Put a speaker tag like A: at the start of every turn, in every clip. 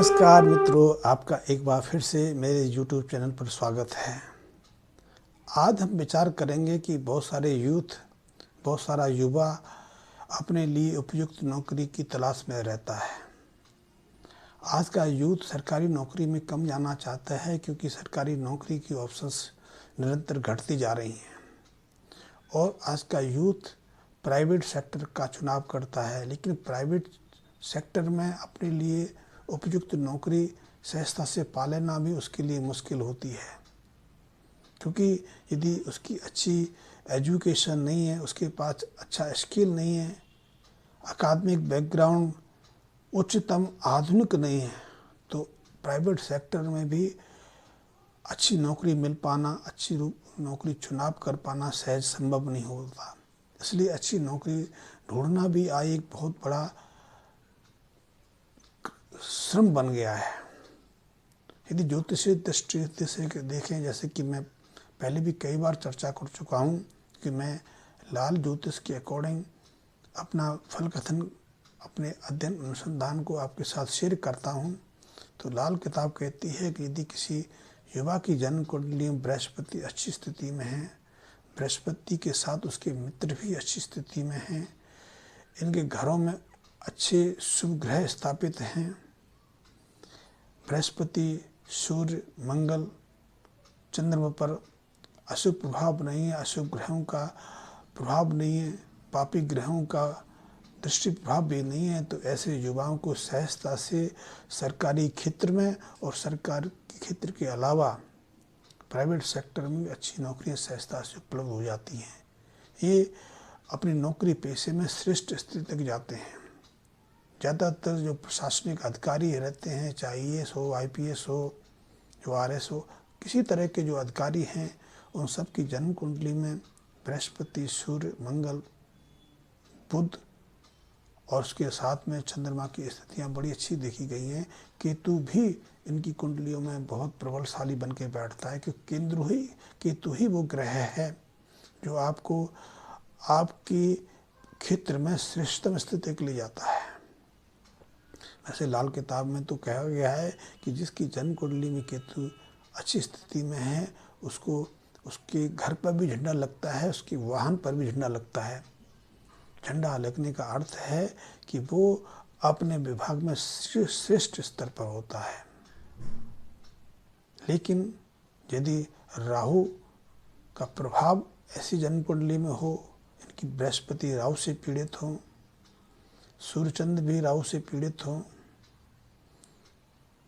A: नमस्कार मित्रों, आपका एक बार फिर से मेरे YouTube चैनल पर स्वागत है। आज हम विचार करेंगे कि बहुत सारा युवा अपने लिए उपयुक्त नौकरी की तलाश में रहता है। आज का यूथ सरकारी नौकरी में कम जाना चाहता है क्योंकि सरकारी नौकरी की ऑप्शंस निरंतर घटती जा रही हैं और आज का यूथ प्राइवेट सेक्टर का चुनाव करता है, लेकिन प्राइवेट सेक्टर में अपने लिए उपयुक्त नौकरी सहजता से पा लेना भी उसके लिए मुश्किल होती है, क्योंकि यदि उसकी अच्छी एजुकेशन नहीं है, उसके पास अच्छा स्किल नहीं है, अकादमिक बैकग्राउंड उच्चतम आधुनिक नहीं है, तो प्राइवेट सेक्टर में भी अच्छी नौकरी मिल पाना, अच्छी नौकरी चुनाव कर पाना सहज संभव नहीं होता। इसलिए अच्छी नौकरी ढूंढना भी आज एक बहुत बड़ा श्रम बन गया है। यदि ज्योतिषीय दृष्टि से देखें, जैसे कि मैं पहले भी कई बार चर्चा कर चुका हूँ कि मैं लाल ज्योतिष के अकॉर्डिंग अपना फल कथन, अपने अध्ययन अनुसंधान को आपके साथ शेयर करता हूँ। तो लाल किताब कहती है कि यदि किसी युवा की जन्म कुंडली में बृहस्पति अच्छी स्थिति में है, बृहस्पति के साथ उसके मित्र भी अच्छी स्थिति में हैं, इनके घरों में अच्छे शुभ ग्रह स्थापित हैं, बृहस्पति, सूर्य, मंगल, चंद्रमा पर अशुभ प्रभाव नहीं है, अशुभ ग्रहों का प्रभाव नहीं है, पापी ग्रहों का दृष्टि प्रभाव भी नहीं है, तो ऐसे युवाओं को सहजता से सरकारी क्षेत्र में और सरकार के क्षेत्र के अलावा प्राइवेट सेक्टर में अच्छी नौकरियां सहजता से उपलब्ध हो जाती हैं। ये अपनी नौकरी पेशे में श्रेष्ठ स्थिति तक जाते हैं। ज़्यादातर जो प्रशासनिक अधिकारी रहते हैं, चाहे IAS हो, IPS हो, जो RS हो, किसी तरह के जो अधिकारी हैं, उन सब की जन्म कुंडली में बृहस्पति, सूर्य, मंगल, बुध और उसके साथ में चंद्रमा की स्थितियाँ बड़ी अच्छी देखी गई हैं। केतु भी इनकी कुंडलियों में बहुत प्रबलशाली बन के बैठता है, क्योंकि केतु ही वो ग्रह है जो आपको आपकी क्षेत्र में श्रेष्ठतम स्थिति के लिए जाता है। वैसे लाल किताब में तो कहा गया है कि जिसकी जन्म कुंडली में केतु अच्छी स्थिति में है, उसको उसके घर पर भी झंडा लगता है, उसके वाहन पर भी झंडा लगता है। झंडा लगने का अर्थ है कि वो अपने विभाग में श्रेष्ठ स्तर पर होता है। लेकिन यदि राहु का प्रभाव ऐसी जन्म कुंडली में हो, इनकी बृहस्पति राहु से पीड़ित हो, सूर्यचंद्र भी राहु से पीड़ित हो,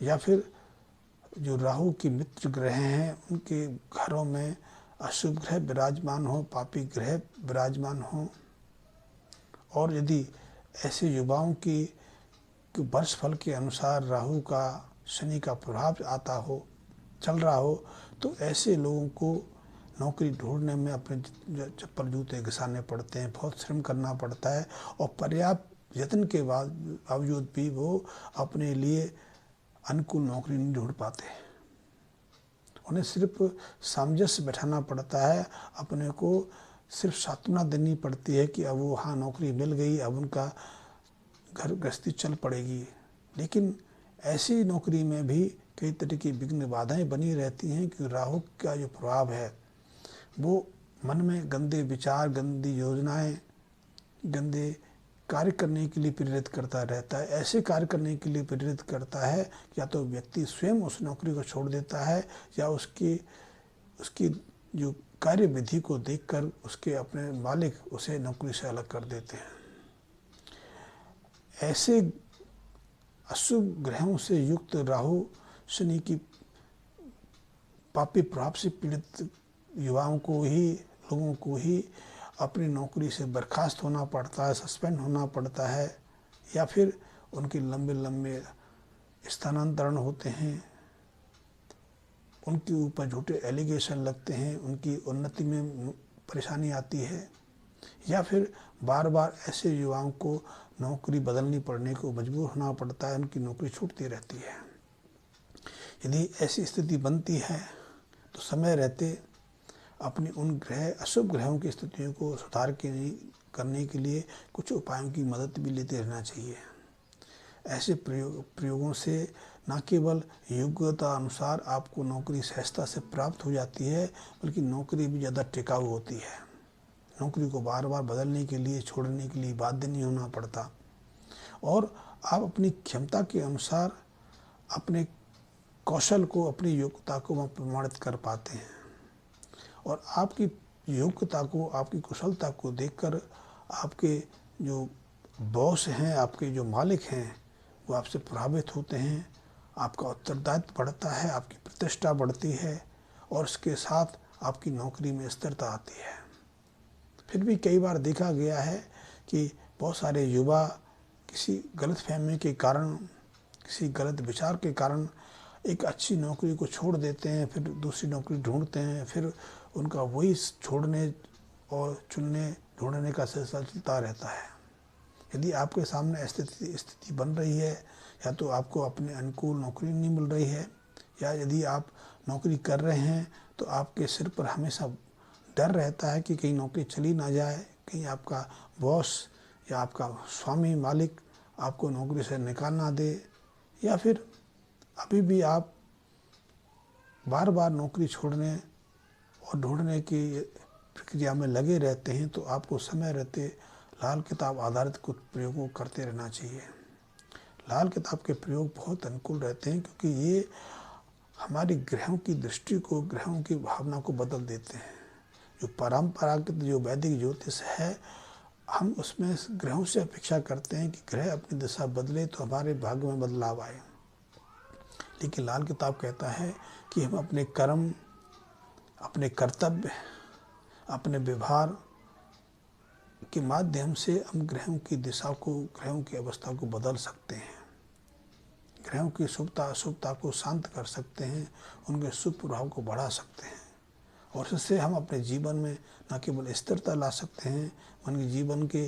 A: या फिर जो राहु की मित्र ग्रह हैं उनके घरों में अशुभ ग्रह विराजमान हो, पापी ग्रह विराजमान हो, और यदि ऐसे युवाओं की वर्षफल के अनुसार राहु का, शनि का प्रभाव आता हो, चल रहा हो, तो ऐसे लोगों को नौकरी ढूंढने में अपने चप्पल जूते घिसाने पड़ते हैं, बहुत श्रम करना पड़ता है और पर्याप्त यत्न के बावजूद भी वो अपने लिए अनुकूल नौकरी नहीं ढूंढ पाते। उन्हें सिर्फ सामंजस्य बैठाना पड़ता है, अपने को सिर्फ सांत्वना देनी पड़ती है कि अब वो हाँ नौकरी मिल गई, अब उनका घर गृहस्थी चल पड़ेगी। लेकिन ऐसी नौकरी में भी कई तरह की विघ्न बाधाएं बनी रहती हैं कि राहु का जो प्रभाव है वो मन में गंदे विचार, गंदी योजनाएं, गंदे कार्य करने के लिए प्रेरित करता रहता है। ऐसे कार्य करने के लिए प्रेरित करता है या तो व्यक्ति स्वयं उस नौकरी को छोड़ देता है, या उसकी जो कार्य विधि को देखकर उसके अपने मालिक उसे नौकरी से अलग कर देते हैं। ऐसे अशुभ ग्रहों से युक्त राहु, शनि की पापी प्रभाव से पीड़ित युवाओं को ही, लोगों को ही अपनी नौकरी से बर्खास्त होना पड़ता है, सस्पेंड होना पड़ता है, या फिर उनके लंबे लंबे स्थानांतरण होते हैं, उनके ऊपर झूठे एलिगेशन लगते हैं, उनकी उन्नति में परेशानी आती है, या फिर बार बार ऐसे युवाओं को नौकरी बदलनी पड़ने को मजबूर होना पड़ता है, उनकी नौकरी छूटती रहती है। यदि ऐसी स्थिति बनती है तो समय रहते अपनी उन अशुभ ग्रहों की स्थितियों को सुधार करने के लिए कुछ उपायों की मदद भी लेते रहना चाहिए। ऐसे प्रयोगों से न केवल योग्यता अनुसार आपको नौकरी सहजता से प्राप्त हो जाती है, बल्कि नौकरी भी ज़्यादा टिकाऊ होती है। नौकरी को बार बार बदलने के लिए, छोड़ने के लिए बाध्य नहीं होना पड़ता, और आप अपनी क्षमता के अनुसार अपने कौशल को, अपनी योग्यता को वहाँ प्रमाणित कर पाते हैं। और आपकी योग्यता को, आपकी कुशलता को देखकर आपके जो बॉस हैं, आपके जो मालिक हैं, वो आपसे प्रभावित होते हैं। आपका उत्तरदायित्व बढ़ता है, आपकी प्रतिष्ठा बढ़ती है, और उसके साथ आपकी नौकरी में स्थिरता आती है। फिर भी कई बार देखा गया है कि बहुत सारे युवा किसी गलतफहमी के कारण, किसी गलत विचार के कारण एक अच्छी नौकरी को छोड़ देते हैं, फिर दूसरी नौकरी ढूंढते हैं, फिर उनका वही छोड़ने और चुनने ढूंढने का सिलसिला चलता रहता है। यदि आपके सामने स्थिति बन रही है, या तो आपको अपने अनुकूल नौकरी नहीं मिल रही है, या यदि आप नौकरी कर रहे हैं तो आपके सिर पर हमेशा डर रहता है कि कहीं नौकरी चली ना जाए, कहीं आपका बॉस या आपका स्वामी, मालिक आपको नौकरी से निकाल ना दे, या फिर अभी भी आप बार बार नौकरी छोड़ने और ढूंढने की प्रक्रिया में लगे रहते हैं, तो आपको समय रहते लाल किताब आधारित कुछ प्रयोगों करते रहना चाहिए। लाल किताब के प्रयोग बहुत अनुकूल रहते हैं, क्योंकि ये हमारी ग्रहों की दृष्टि को, ग्रहों की भावना को बदल देते हैं। जो परंपरागत जो वैदिक ज्योतिष है, हम उसमें ग्रहों से अपेक्षा करते हैं कि ग्रह अपनी दिशा बदले तो हमारे भाग्य में बदलाव आए। लेकिन लाल किताब कहता है कि हम अपने कर्म, अपने कर्तव्य, अपने व्यवहार के माध्यम से हम ग्रहों की दिशा को, ग्रहों की अवस्था को बदल सकते हैं, ग्रहों की शुभता अशुभता को शांत कर सकते हैं, उनके शुभ प्रभाव को बढ़ा सकते हैं, और इससे हम अपने जीवन में न केवल स्थिरता ला सकते हैं, बल्कि जीवन के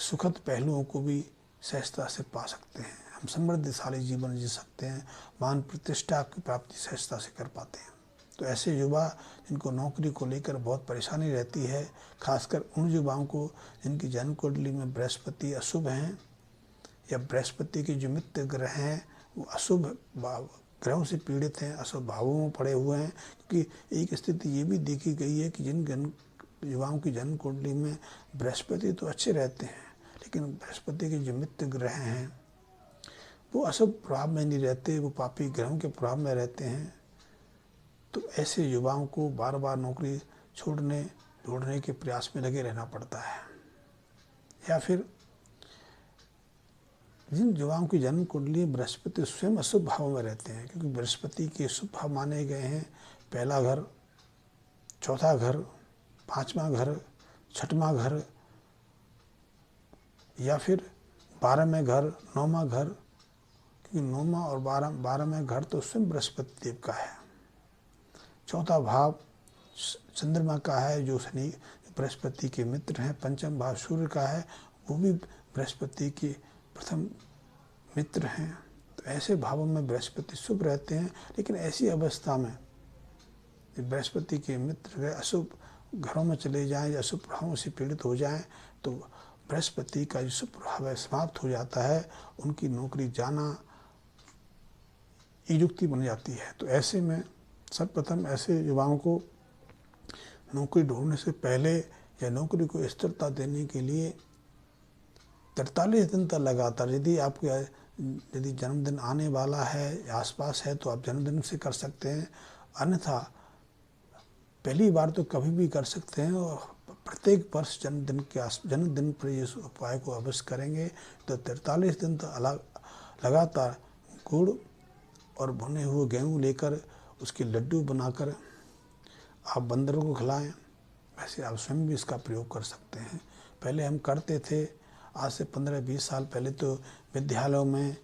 A: सुखद पहलुओं को भी सहजता से पा सकते हैं। हम समृद्धशाली जीवन जी सकते हैं, मान प्रतिष्ठा की प्राप्ति सहजता से कर पाते हैं। तो ऐसे युवा जिनको नौकरी को लेकर बहुत परेशानी रहती है, खासकर उन युवाओं को जिनकी जन्म कुंडली में बृहस्पति अशुभ हैं, या बृहस्पति के जो मित्र ग्रह हैं वो अशुभ ग्रहों से पीड़ित हैं, अशुभ भावों में पड़े हुए हैं। क्योंकि एक स्थिति ये भी देखी गई है कि जिन युवाओं की जन्म कुंडली में बृहस्पति तो अच्छे रहते हैं, लेकिन बृहस्पति के जो मित्र ग्रह हैं वो अशुभ प्रभाव में नहीं रहते, वो पापी ग्रहों के प्रभाव में रहते हैं। तो ऐसे युवाओं को बार बार नौकरी छोड़ने ढूंढने के प्रयास में लगे रहना पड़ता है। या फिर जिन युवाओं की जन्म कुंडली बृहस्पति स्वयं अशुभ भाव में रहते हैं, क्योंकि बृहस्पति के शुभ भाव माने गए हैं पहला घर, चौथा घर, पांचवा घर, छठवां घर, या फिर 12वें घर, 9वां घर, क्योंकि 9वां और 12वें घर तो स्वयं बृहस्पति देव का है। चौथा भाव चंद्रमा का है, जो शनि बृहस्पति के मित्र हैं। पंचम भाव सूर्य का है, वो भी बृहस्पति के प्रथम मित्र हैं। तो ऐसे भावों में बृहस्पति शुभ रहते हैं, लेकिन ऐसी अवस्था में बृहस्पति के मित्र अशुभ घरों में चले जाएं या अशुभ प्रभावों से पीड़ित हो जाएं, तो बृहस्पति का जो शुभ प्रभाव है समाप्त हो जाता है, उनकी नौकरी जाना युक्ति बन जाती है। तो ऐसे में सर्वप्रथम ऐसे युवाओं को नौकरी ढूंढने से पहले या नौकरी को स्थिरता देने के लिए 43 दिन तक लगातार, यदि जन्मदिन आने वाला है या आसपास है तो आप जन्मदिन से कर सकते हैं, अन्यथा पहली बार तो कभी भी कर सकते हैं। और प्रत्येक वर्ष जन्मदिन पर इस उपाय को अवश्य करेंगे तो 43 दिन तक लगातार गुड़ और भुने हुए गेहूँ लेकर उसके लड्डू बनाकर आप बंदरों को खिलाएं। वैसे आप स्वयं भी इसका प्रयोग कर सकते हैं। पहले हम करते थे, आज से 15-20 साल पहले तो विद्यालयों में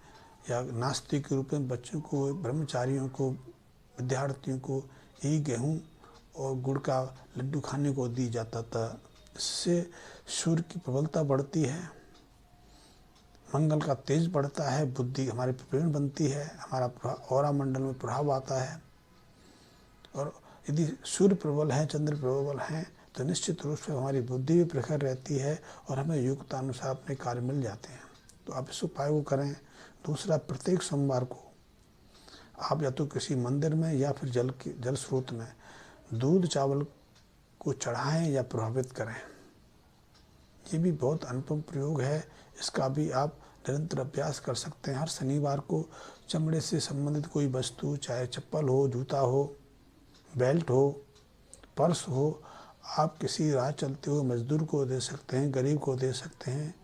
A: या नाश्ते के रूप में बच्चों को, ब्रह्मचारियों को, विद्यार्थियों को यही गेहूँ और गुड़ का लड्डू खाने को दी जाता था। इससे सूर्य की प्रबलता बढ़ती है, मंगल का तेज बढ़ता है, बुद्धि हमारी प्रवीण बनती है, हमारा औरा मंडल में प्रभाव आता है। और यदि सूर्य प्रबल है, चंद्र प्रबल हैं, तो निश्चित रूप से हमारी बुद्धि भी प्रखर रहती है और हमें योग्यता अनुसार अपने कार्य मिल जाते हैं। तो आप इस उपाय को करें, दूसरा, प्रत्येक सोमवार को आप या तो किसी मंदिर में या फिर जल स्रोत में दूध चावल को चढ़ाएं या प्रभावित करें। ये भी बहुत अनुपम प्रयोग है, इसका भी आप निरंतर अभ्यास कर सकते हैं। हर शनिवार को चमड़े से संबंधित कोई वस्तु, चाहे चप्पल हो, जूता हो, बेल्ट हो, पर्स हो, आप किसी राह चलते हुए मजदूर को दे सकते हैं, गरीब को दे सकते हैं।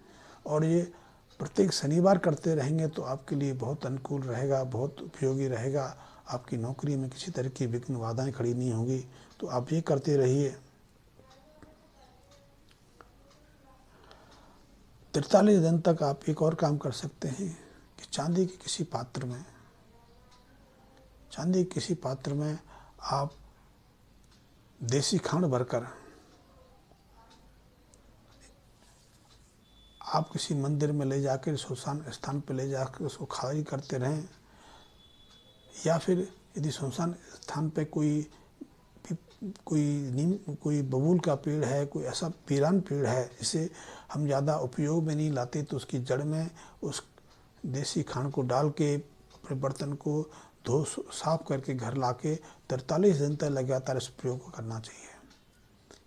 A: और ये प्रत्येक शनिवार करते रहेंगे तो आपके लिए बहुत अनुकूल रहेगा, बहुत उपयोगी रहेगा। आपकी नौकरी में किसी तरह की विघ्न बाधाएं खड़ी नहीं होगी, तो आप ये करते रहिए। 43 दिन तक आप एक और काम कर सकते हैं कि चांदी के किसी पात्र में आप देसी खांड भरकर आप किसी मंदिर में ले जाकर, सुनसान स्थान पर ले जाकर उसको खाली करते रहें। या फिर यदि सुनसान स्थान पे कोई बबूल का पेड़ है, कोई ऐसा वीरान पेड़ है जिसे हम ज़्यादा उपयोग में नहीं लाते, तो उसकी जड़ में उस देसी खांड को डाल के अपने बर्तन को धो साफ करके घर लाके 43 दिन तक लगातार इस प्रयोग को करना चाहिए।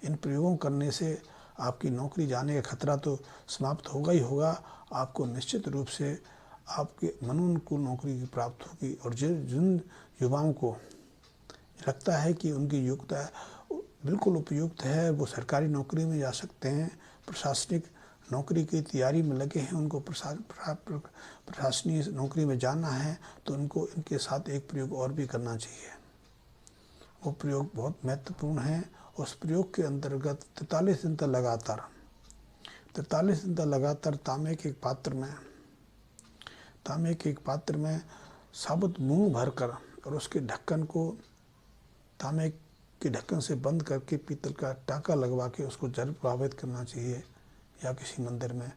A: इन प्रयोगों करने से आपकी नौकरी जाने का खतरा तो समाप्त होगा ही होगा, आपको निश्चित रूप से आपके मनोनुकूल नौकरी प्राप्त होगी। और जिन युवाओं को लगता है कि उनकी योग्यता बिल्कुल उपयुक्त है, वो सरकारी नौकरी में जा सकते हैं, प्रशासनिक नौकरी की तैयारी में लगे हैं, उनको प्रशासनिक नौकरी में जाना है, तो उनको इनके साथ एक प्रयोग और भी करना चाहिए। वो प्रयोग बहुत महत्वपूर्ण है। उस प्रयोग के अंतर्गत 43 दिन तक लगातार तांबे के एक पात्र में साबुत मूंग भरकर और उसके ढक्कन को तांबे के ढक्कन से बंद करके पीतल का टाका लगवा के उसको जल प्रभावित करना चाहिए या किसी मंदिर में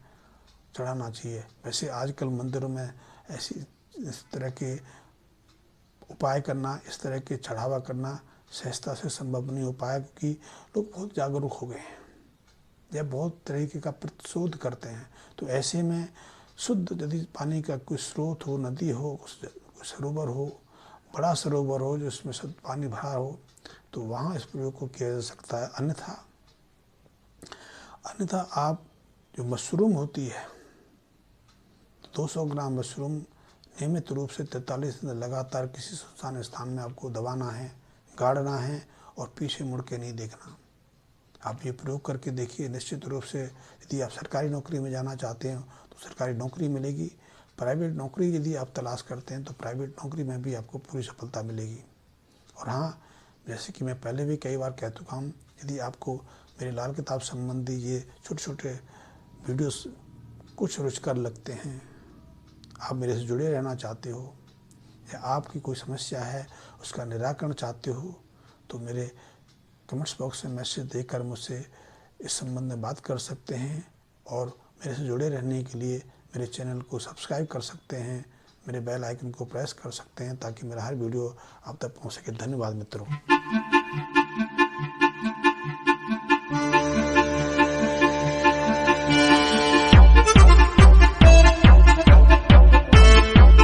A: चढ़ाना चाहिए। वैसे आजकल मंदिरों में इस तरह के उपाय करना, इस तरह के चढ़ावा करना सहजता से संभव नहीं हो पाया, क्योंकि लोग बहुत जागरूक हो गए हैं या बहुत तरीके का प्रतिशोध करते हैं। तो ऐसे में शुद्ध यदि पानी का कोई स्रोत हो, नदी हो, कोई सरोवर हो, बड़ा सरोवर हो जिसमें शुद्ध पानी भरा हो, तो वहाँ इस प्रयोग को किया जा सकता है। अन्यथा आप जो मशरूम होती है, 200 ग्राम मशरूम नियमित रूप से 43 दिन लगातार किसी सुनसान स्थान में आपको दबाना है, गाड़ना है और पीछे मुड़ के नहीं देखना। आप ये प्रयोग करके देखिए, निश्चित रूप से यदि आप सरकारी नौकरी में जाना चाहते हैं तो सरकारी नौकरी मिलेगी। प्राइवेट नौकरी यदि आप तलाश करते हैं तो प्राइवेट नौकरी में भी आपको पूरी सफलता मिलेगी। और हाँ, जैसे कि मैं पहले भी कई बार कह चुका हूँ, यदि आपको मेरे लाल किताब संबंधी ये छोटे छोटे वीडियोस कुछ रुचिकर लगते हैं, आप मेरे से जुड़े रहना चाहते हो या आपकी कोई समस्या है उसका निराकरण चाहते हो, तो मेरे कमेंट्स बॉक्स में मैसेज देकर मुझसे इस संबंध में बात कर सकते हैं। और मेरे से जुड़े रहने के लिए मेरे चैनल को सब्सक्राइब कर सकते हैं, मेरे बेल आइकन को प्रेस कर सकते हैं ताकि मेरा हर वीडियो आप तक पहुंच सके। धन्यवाद मित्रों।